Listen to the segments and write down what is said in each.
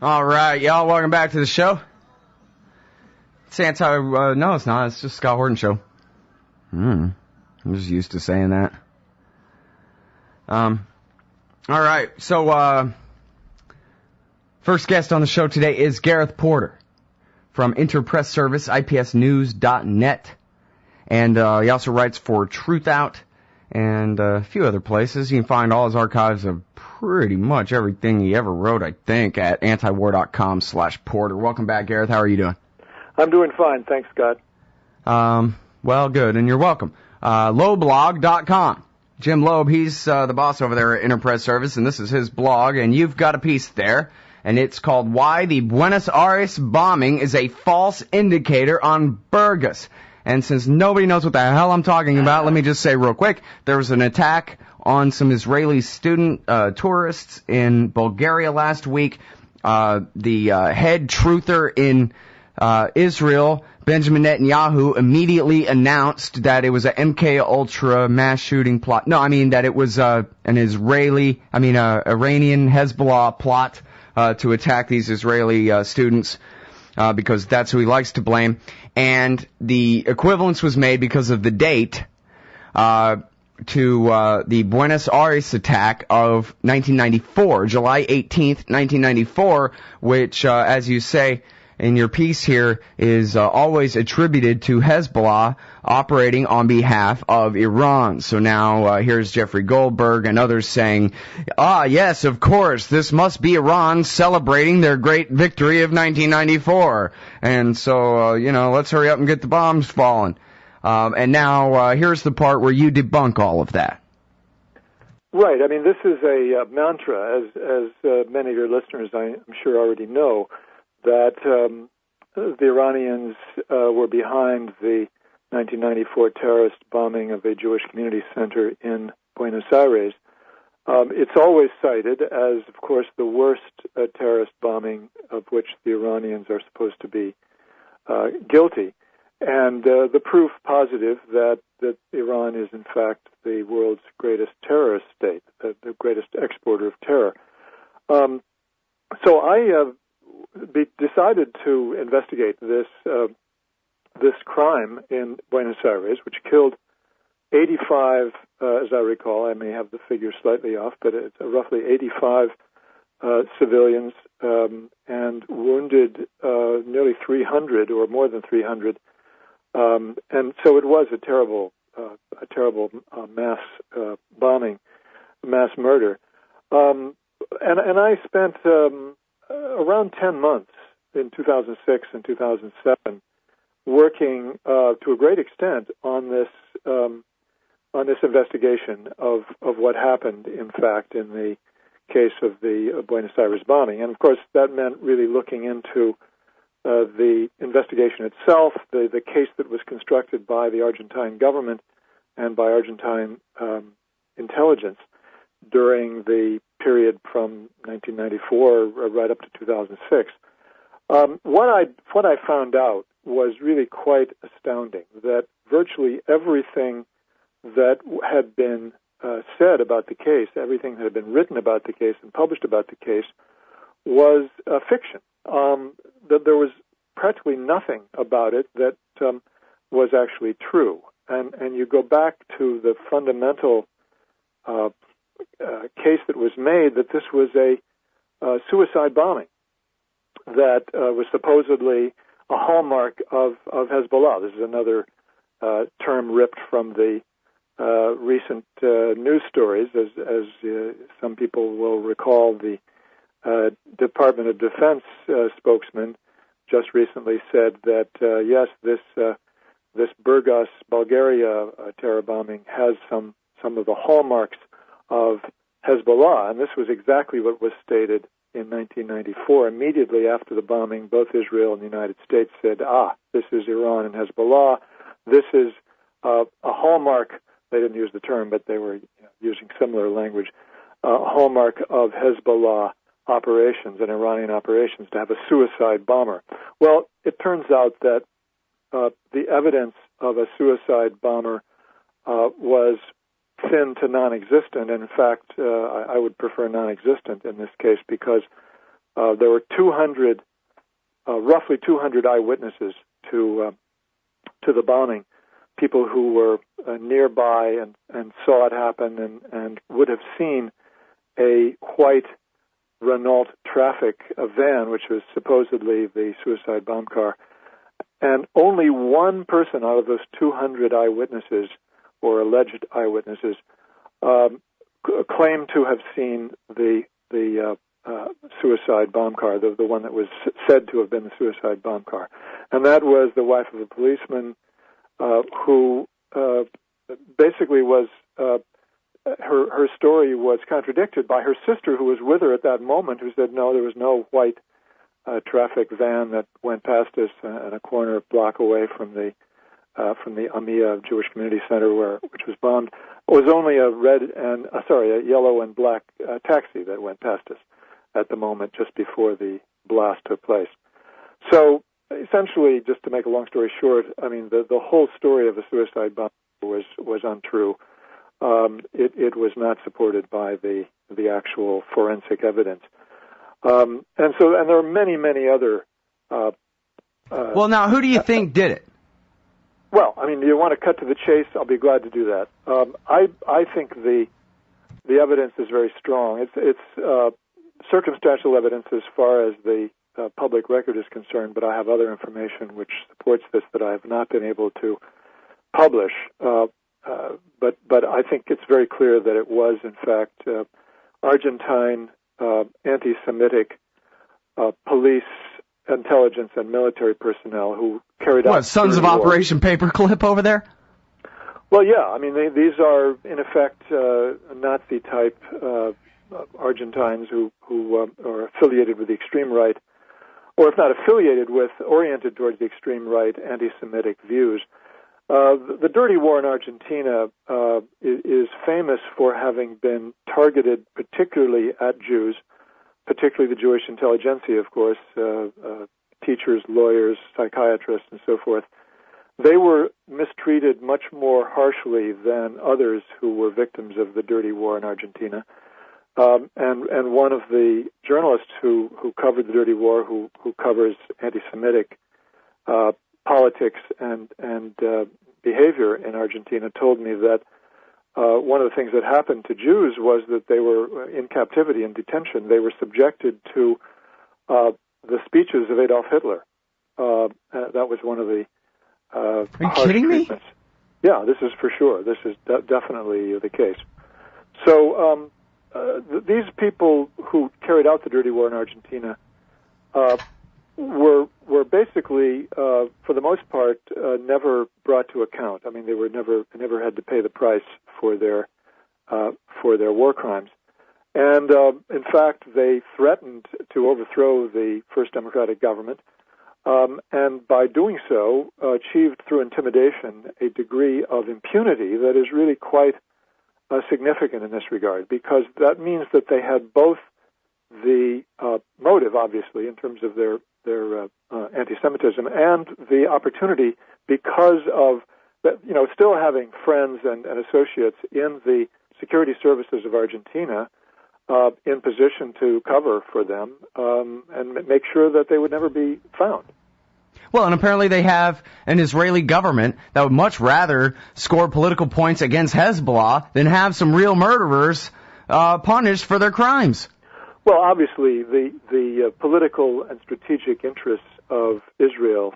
All right, y'all, welcome back to the show. It's no, it's not. It's just Scott Horton Show. I'm just used to saying that. All right, so, first guest on the show today is Gareth Porter from Interpress Service, ipsnews.net. And he also writes for Truthout and a few other places. You can find all his archives of pretty much everything he ever wrote, I think, at antiwar.com/Porter. Welcome back, Gareth. How are you doing? I'm doing fine. Thanks, Scott. Well, good, and you're welcome. Loblog.com. Jim Loeb, he's the boss over there at Interpress Service, and this is his blog, and you've got a piece there, and it's called Why the Buenos Aires Bombing is a False Indicator on Burgas. And since nobody knows what the hell I'm talking about, let me just say real quick, there was an attack on some Israeli student tourists in Bulgaria last week. The head truther in Israel, Benjamin Netanyahu, immediately announced that it was an MK Ultra mass shooting plot. No, I mean that it was an Iranian Hezbollah plot to attack these Israeli students. Because that's who he likes to blame. And the equivalence was made because of the date to the Buenos Aires attack of 1994, July 18th, 1994, which, as you say in your piece here, is always attributed to Hezbollah operating on behalf of Iran. So now here's Jeffrey Goldberg and others saying, yes, of course, this must be Iran celebrating their great victory of 1994. And so, let's hurry up and get the bombs falling. And now here's the part where you debunk all of that. Right. I mean, this is a mantra, as many of your listeners, I'm sure, already know, that the Iranians were behind the 1994 terrorist bombing of a Jewish community center in Buenos Aires. It's always cited as, of course, the worst terrorist bombing of which the Iranians are supposed to be guilty, and the proof positive that Iran is, in fact, the world's greatest terrorist state, the greatest exporter of terror. So I decided to investigate this crime in Buenos Aires, which killed 85, as I recall. I may have the figure slightly off, but it's roughly 85 civilians and wounded nearly 300 or more than 300. And so it was a terrible mass bombing, mass murder. And I spent around 10 months in 2006 and 2007 working to a great extent on this investigation of what happened, in fact, in the case of the Buenos Aires bombing. And, of course, that meant really looking into the investigation itself, the case that was constructed by the Argentine government and by Argentine intelligence during the period from 1994 right up to 2006. What I found out was really quite astounding, that virtually everything that had been said about the case, everything that had been written about the case and published about the case, was fiction. That there was practically nothing about it that was actually true. And you go back to the fundamental case that was made, that this was a suicide bombing that was supposedly a hallmark of Hezbollah. This is another term ripped from the recent news stories. As some people will recall, the Department of Defense spokesman just recently said that, yes, this Burgas, Bulgaria terror bombing has some of the hallmarks of Hezbollah, and this was exactly what was stated in 1994. Immediately after the bombing, both Israel and the United States said, this is Iran and Hezbollah. This is a hallmark. They didn't use the term, but they were using similar language, hallmark of Hezbollah operations and Iranian operations to have a suicide bomber. Well, it turns out that the evidence of a suicide bomber was thin to non-existent, and in fact, I would prefer non-existent in this case, because There were roughly 200 eyewitnesses to the bombing, people who were nearby and saw it happen and would have seen a white Renault Traffic van, which was supposedly the suicide bomb car. And only one person out of those 200 eyewitnesses, or alleged eyewitnesses, claimed to have seen the suicide bomb car, the one that was said to have been the suicide bomb car. And that was the wife of a policeman who basically was, her story was contradicted by her sister, who was with her at that moment, who said, no, there was no white traffic van that went past us in a corner block away from the Amia Jewish Community Center, which was bombed. It was only a yellow and black taxi that went past us at the moment just before the blast took place. So essentially, just to make a long story short, I mean, the whole story of the suicide bomb was untrue. It was not supported by the actual forensic evidence. And there are many other. Well, now, who do you think did it? Well, I mean, you want to cut to the chase? I'll be glad to do that. I think the evidence is very strong. It's circumstantial evidence as far as the public record is concerned, but I have other information which supports this that I have not been able to publish. But I think it's very clear that it was, in fact, Argentine anti-Semitic police, intelligence, and military personnel who carried out... What, Sons of Operation Paperclip over there? Well, yeah. I mean, these are, in effect, Nazi-type Argentines who are affiliated with the extreme right, or if not affiliated with, oriented towards the extreme right anti-Semitic views. The dirty war in Argentina is famous for having been targeted particularly at Jews, particularly the Jewish intelligentsia, of course, teachers, lawyers, psychiatrists, and so forth. They were mistreated much more harshly than others who were victims of the dirty war in Argentina. And one of the journalists who covered the dirty war, who covers anti-Semitic politics and behavior in Argentina, told me that one of the things that happened to Jews was that they were in captivity, in detention. They were subjected to the speeches of Adolf Hitler. That was one of the Are you kidding me? Yeah, this is for sure. This is definitely the case. So these people who carried out the dirty war in Argentina were basically, for the most part, never brought to account. I mean, they never had to pay the price for their war crimes. And in fact, they threatened to overthrow the first democratic government, and by doing so, achieved through intimidation a degree of impunity that is really quite significant in this regard, because that means that they had both the motive, obviously, in terms of their anti-Semitism, and the opportunity, because of still having friends and associates in the security services of Argentina, in position to cover for them and make sure that they would never be found. Well, and apparently they have an Israeli government that would much rather score political points against Hezbollah than have some real murderers punished for their crimes. Well, obviously, the political and strategic interests of Israel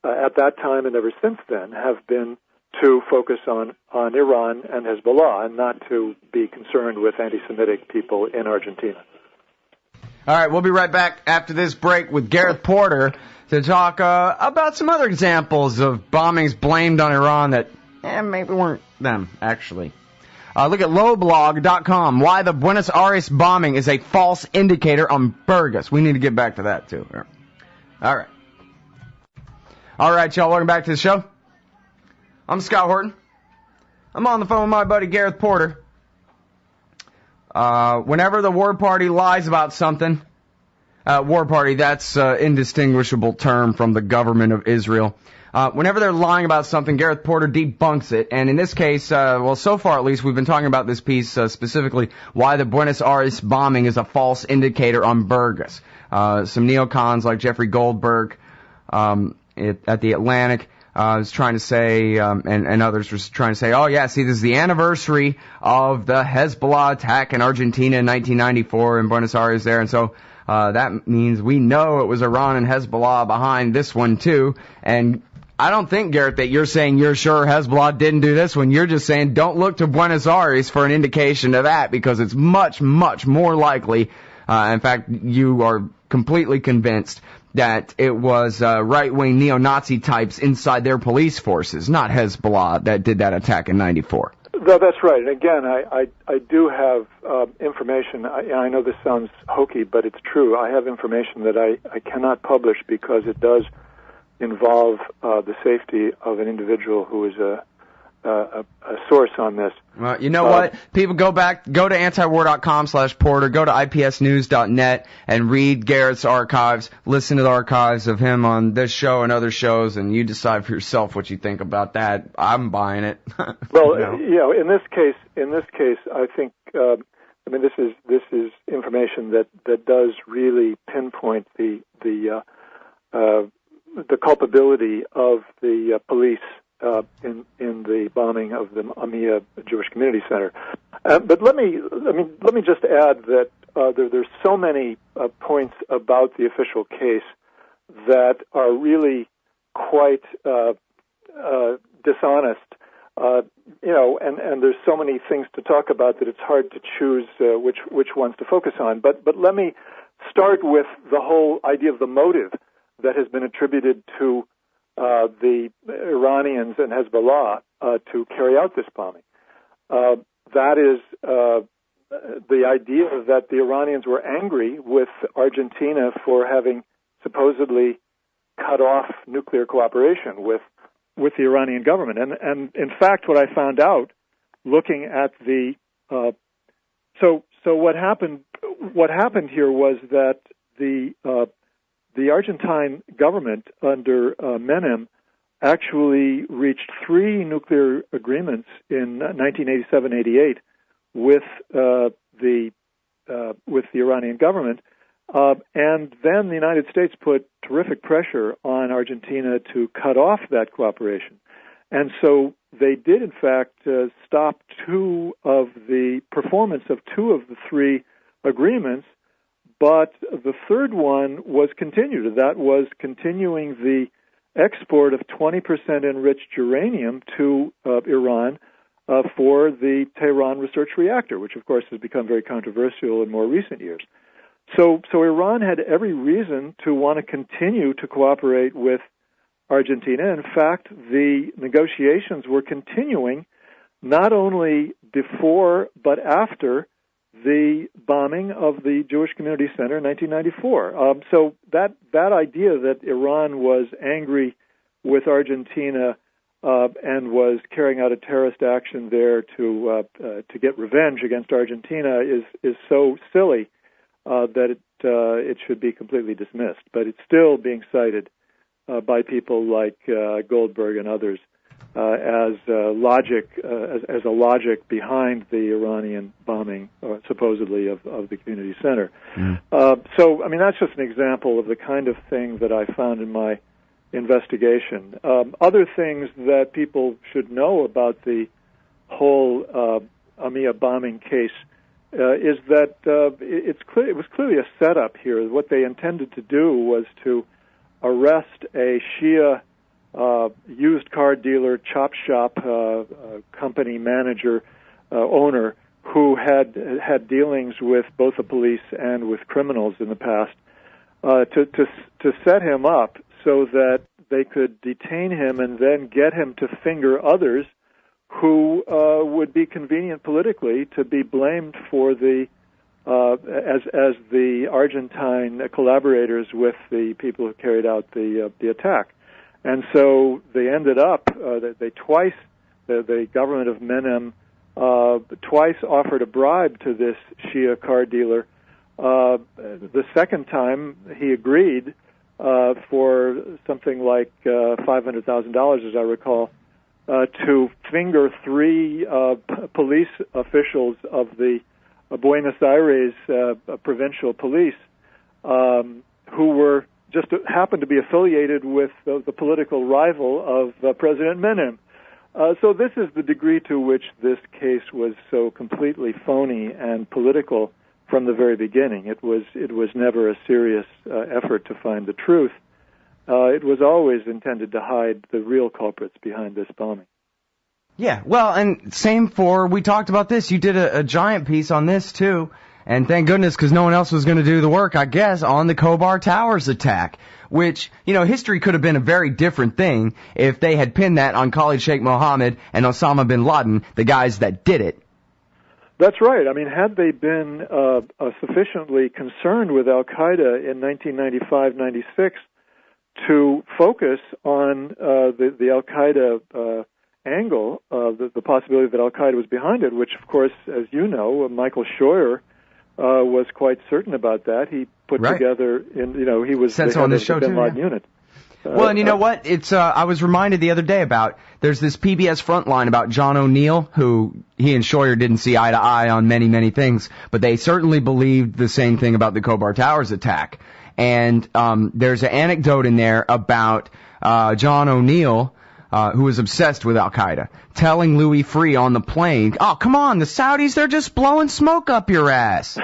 at that time and ever since then have been to focus on Iran and Hezbollah, and not to be concerned with anti-Semitic people in Argentina. All right, we'll be right back after this break with Gareth Porter to talk about some other examples of bombings blamed on Iran that maybe weren't them, actually. Look at lowblog.com, why the Buenos Aires bombing is a false indicator on Burgos. We need to get back to that, too. All right. All right, y'all, welcome back to the show. I'm Scott Horton. I'm on the phone with my buddy Gareth Porter. Whenever the war party lies about something, war party, that's an indistinguishable term from the government of Israel. Whenever they're lying about something, Gareth Porter debunks it. And in this case, well, so far at least, we've been talking about this piece specifically, why the Buenos Aires bombing is a false indicator on Burgess. Some neocons like Jeffrey Goldberg at the Atlantic was trying to say, and others were trying to say, oh yeah, see, this is the anniversary of the Hezbollah attack in Argentina in 1994 in Buenos Aires there, and so that means we know it was Iran and Hezbollah behind this one too. And I don't think, Garrett, that you're saying you're sure Hezbollah didn't do this one. You're just saying don't look to Buenos Aires for an indication of that, because it's much, much more likely. In fact, you are completely convinced that it was right-wing neo-Nazi types inside their police forces, not Hezbollah, that did that attack in '94. No, that's right. And again, I do have information. I know this sounds hokey, but it's true. I have information that I cannot publish because it does involve the safety of an individual who is a source on this. Well, you know what? People go to antiwar.com/Porter, go to ipsnews.net and read Garrett's archives, listen to the archives of him on this show and other shows, and you decide for yourself what you think about that. I'm buying it. Well, in this case, I think, this is information that does really pinpoint the culpability of the police in the bombing of the Amia Jewish Community Center. But let me just add that there's so many points about the official case that are really quite dishonest. And there's so many things to talk about that it's hard to choose which ones to focus on. But let me start with the whole idea of the motive that has been attributed to the Iranians and Hezbollah to carry out this bombing. That is the idea that the Iranians were angry with Argentina for having supposedly cut off nuclear cooperation with the Iranian government. And in fact, what I found out looking at the so what happened here was that the Argentine government under Menem actually reached 3 nuclear agreements in 1987-88 with the Iranian government, and then the United States put terrific pressure on Argentina to cut off that cooperation, and so they did in fact stop 2 of the performance of 2 of the 3 agreements. But the third one was continued. That was continuing the export of 20% enriched uranium to Iran for the Tehran research reactor, which of course has become very controversial in more recent years. So Iran had every reason to want to continue to cooperate with Argentina. In fact, the negotiations were continuing not only before but after the bombing of the Jewish Community Center in 1994. So that idea that Iran was angry with Argentina and was carrying out a terrorist action there to get revenge against Argentina is so silly that it should be completely dismissed. But it's still being cited by people like Goldberg and others as a logic behind the Iranian bombing, supposedly of the community center. So, that's just an example of the kind of thing that I found in my investigation. Other things that people should know about the whole Amia bombing case is that it was clearly a setup here. What they intended to do was to arrest a Shia used car dealer, chop shop company manager, owner, who had dealings with both the police and with criminals in the past, to set him up so that they could detain him and then get him to finger others who would be convenient politically to be blamed for the as the Argentine collaborators with the people who carried out the attack. And so they ended up, the government of Menem twice offered a bribe to this Shia car dealer. The second time he agreed, for something like $500,000, as I recall, to finger three police officials of the Buenos Aires provincial police who were just happened to be affiliated with the political rival of President Menem. So this is the degree to which this case was so completely phony and political from the very beginning. It was never a serious effort to find the truth. It was always intended to hide the real culprits behind this bombing. Yeah, well, and same we talked about this. You did a giant piece on this, too. And thank goodness, because no one else was going to do the work, I guess, on the Khobar Towers attack. Which, history could have been a very different thing if they had pinned that on Khalid Sheikh Mohammed and Osama bin Laden, the guys that did it. That's right. I mean, had they been sufficiently concerned with Al-Qaeda in 1995-96 to focus on the Al-Qaeda angle, the possibility that Al-Qaeda was behind it, which, of course, as you know, Michael Scheuer was quite certain about that. He put together, he was the head of the bin Laden unit. Well, and you know what? It's I was reminded the other day about there's this PBS Frontline about John O'Neill, who he and Scheuer didn't see eye to eye on many, many things, but they certainly believed the same thing about the Khobar Towers attack. And there's an anecdote in there about John O'Neill, who was obsessed with Al-Qaeda, telling Louis Freeh on the plane, "Oh, come on, the Saudis, they're just blowing smoke up your ass."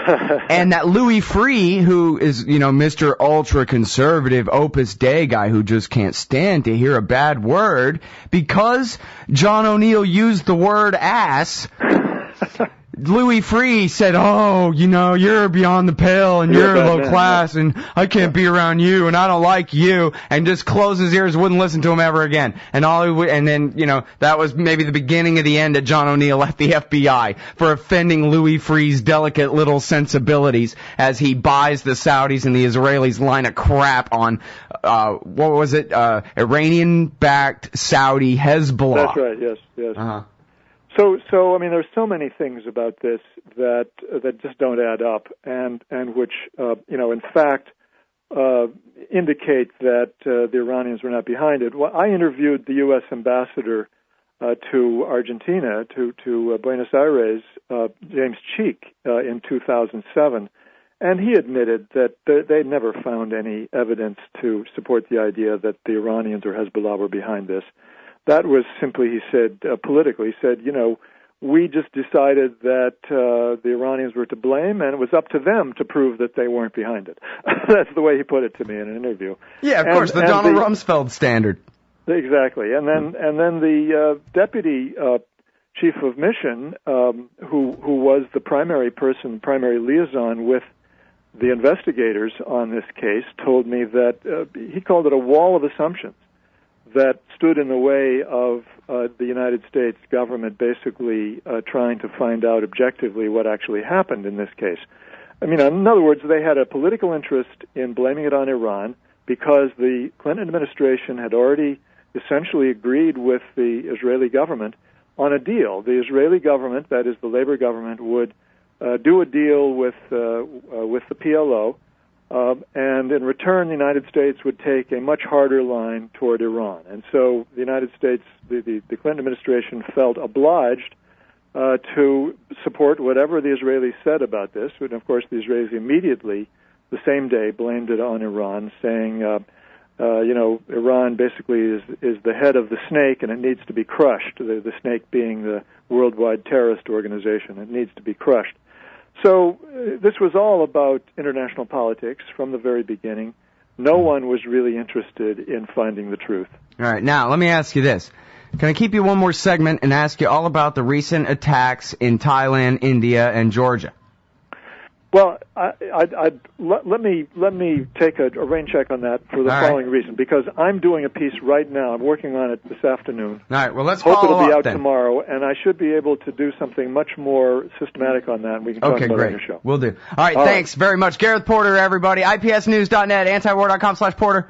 And that Louis Freeh, who is, Mr. ultra-conservative Opus Dei guy who just can't stand to hear a bad word, because John O'Neill used the word ass, Louis Freeh said, "Oh, you're beyond the pale and you're low class and I can't be around you and I don't like you," and just closed his ears, wouldn't listen to him ever again. And then, that was maybe the beginning of the end of John O'Neill at the FBI for offending Louis Freeh's delicate little sensibilities as he buys the Saudis and the Israelis line of crap on, what was it, Iranian-backed Saudi Hezbollah. That's right, yes. Uh-huh. So I mean, there's so many things about this that just don't add up, and which in fact indicate that the Iranians were not behind it. Well, I interviewed the U.S. ambassador to Argentina, to Buenos Aires, James Cheek, in 2007, and he admitted that they'd never found any evidence to support the idea that the Iranians or Hezbollah were behind this. That was simply, he said, politically. He said, we just decided that the Iranians were to blame, and it was up to them to prove that they weren't behind it. That's the way he put it to me in an interview. Yeah, of course, the Donald Rumsfeld standard. Exactly. And then the deputy chief of mission, who was the primary liaison with the investigators on this case, told me that he called it a wall of assumptions that stood in the way of the United States government basically trying to find out objectively what actually happened in this case. I mean, in other words, they had a political interest in blaming it on Iran because the Clinton administration had already essentially agreed with the Israeli government on a deal. The Israeli government, that is the Labor government, would do a deal with the PLO, and in return, the United States would take a much harder line toward Iran. And so the United States, the Clinton administration felt obliged to support whatever the Israelis said about this. And of course, the Israelis immediately, the same day, blamed it on Iran, saying, Iran basically is the head of the snake and it needs to be crushed, the snake being the worldwide terrorist organization. It needs to be crushed. So this was all about international politics from the very beginning. No one was really interested in finding the truth. All right, now let me ask you this. Can I keep you one more segment and ask you all about the recent attacks in Thailand, India, and Georgia? Well, let me take a rain check on that for the following reason, because I'm doing a piece right now. I'm working on it this afternoon. All right, well, let's follow up. Hope it'll be out then. Tomorrow, and I should be able to do something much more systematic on that, and we can talk about it on your show. Will do. All right, thanks very much. Gareth Porter, everybody. IPSnews.net, antiwar.com/Porter.